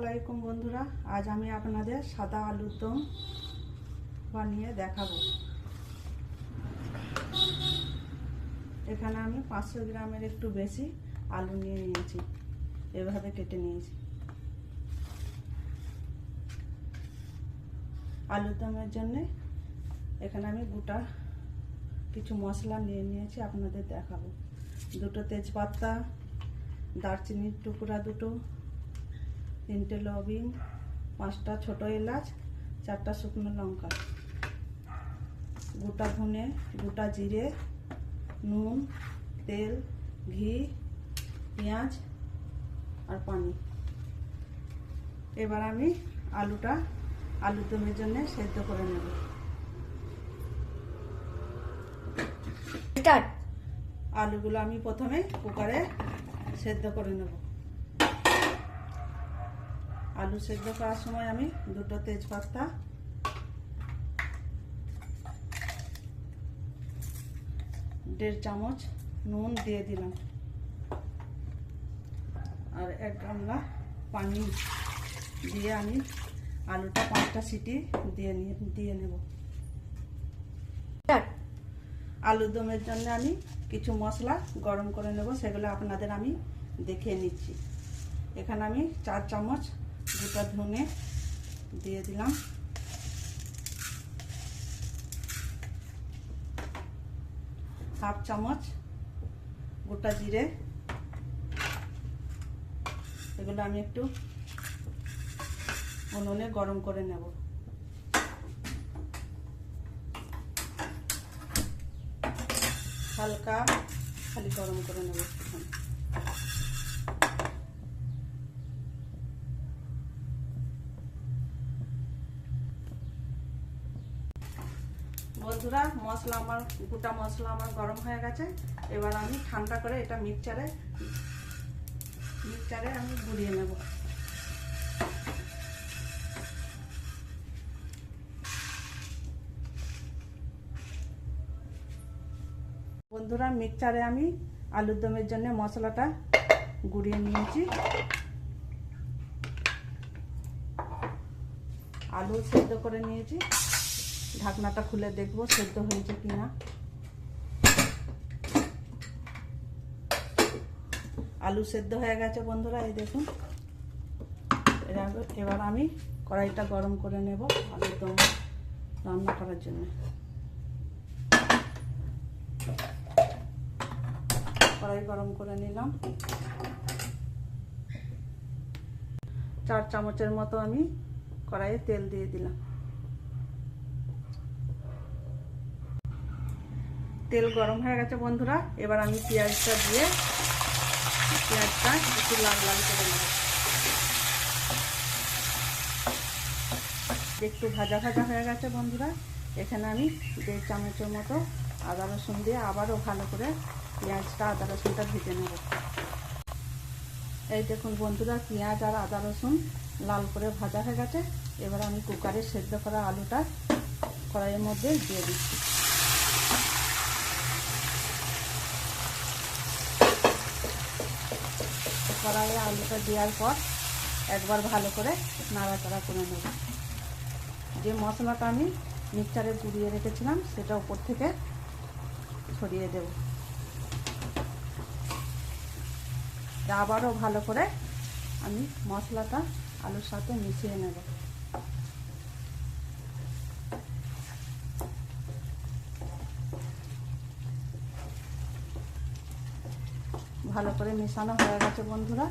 আসসালামাইকুম বন্ধুরা, আজ আমি আপনাদের সাদা আলুর দম বানিয়ে দেখাবো। এখানে আমি 500 গ্রামের একটু বেশি আলু নিয়ে নিয়েছি, এভাবে কেটে নিয়েছি। আলুর দমের জন্য এখানে আমি গোটা কিছু মশলা নিয়ে নিয়েছি, আপনাদের দেখাবো। 2টো তেজপাতা, দারচিনির টুকরা 2টো, 3টে লবঙ্গ, 5টা ছোট এলাচ, 4টা শুকনো লঙ্কা, গোটা ধনে, গোটা জিরে, নুন, তেল, ঘি, পেঁয়াজ আর পানি। এবার আমি আলুর দমের জন্য সেদ্ধ করে নেব। আলুগুলো আমি প্রথমে কুকারে সেদ্ধ করে নেব। আলু সেদ্ধ করার সময় আমি 2টো তেজপাতা, 1.5 চামচ নুন দিয়ে দিলাম আর 1 গামলা পানি দিয়ে আমি আলুটা 5টা সিটি দিয়ে নেব। আলুর দমের জন্য আমি কিছু মশলা গরম করে নেব, সেগুলো আপনাদের আমি দেখিয়ে নিচ্ছি। এখানে আমি 4 চামচ গোটা ধনে দিয়ে দিলাম, 1/2 চামচ গোটা জিরে। এগুলো আমি একটু উনুনে গরম করে নেব। হালকা খালি গরম করে নেব। বন্ধুরা, গোটা মশলা আমার গরম হয়ে গেছে। এবার আমি ঠান্ডা করে এটা মিক্সচারে আমি গুলিয়ে নেব। বন্ধুরা, মিক্সচারে আমি আলুর দমের জন্য মশলাটা গুলিয়ে নিয়েছি। আলু সেদ্ধ করে নিয়েছি, ঢাকনাটা খুলে দেখবো সেদ্ধ হয়েছে কিনা। আলু সেদ্ধ হয়ে গেছে বন্ধুরা, এই দেখুন। এবার আমি কড়াইটা গরম করে নেব আলুর দম রান্না করার জন্য। কড়াই গরম করে নিলাম। 4 চামচের মতো আমি কড়াইয়ে তেল দিয়ে দিলাম। তেল গরম হয়ে গেছে বন্ধুরা, এবার আমি পেঁয়াজটা দিয়ে পেঁয়াজটা একটু লাল লাল করে নেব। একটু ভাজা ভাজা হয়ে গেছে বন্ধুরা, এখানে আমি 1.5 চামচের মতো আদা রসুন দিয়ে আবারও ভালো করে পেঁয়াজটা আদা রসুনটা ভেজে নেব। এই দেখুন বন্ধুরা, পেঁয়াজ আর আদা রসুন লাল করে ভাজা হয়ে গেছে। এবার আমি কুকারে সেদ্ধ করা আলুটা কড়াইয়ের মধ্যে দিয়ে দিচ্ছি। কড়াইয়ে আলুটা দেওয়ার পর একবার ভালো করে নাড়াচাড়া করে নেব। যে মশলাটা আমি মিক্সচারে গুঁড়িয়ে রেখেছিলাম সেটা উপর থেকে ছড়িয়ে দেব। আবারও ভালো করে আমি মশলাটা আলুর সাথে মিশিয়ে নেব। ভালো করে মেশানো হয়ে গেছে বন্ধুরা,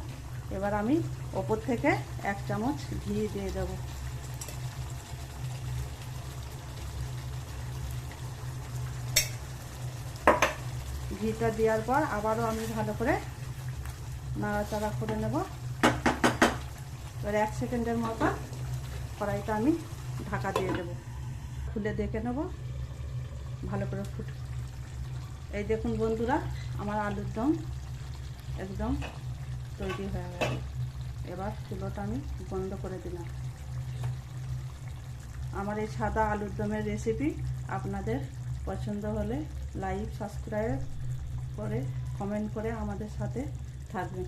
এবার আমি ওপর থেকে 1 চামচ ঘি দিয়ে দেব। ঘিটা দেওয়ার পর আবারও আমি ভালো করে নাড়াচাড়া করে নেব। এবার 1 সেকেন্ডের মতো কড়াইটা আমি ঢাকা দিয়ে দেব। খুলে দেখে নেব ভালো করে ফুটে। এই দেখুন বন্ধুরা, আমার আলুর দম একদম তৈরি হয়ে গেছে। এবার চুলোটা আমি বন্ধ করে দিলাম। আমার এই সাদা আলুর দমের রেসিপি আপনাদের পছন্দ হলে লাইক, সাবস্ক্রাইব করে কমেন্ট করে আমাদের সাথে থাকবেন।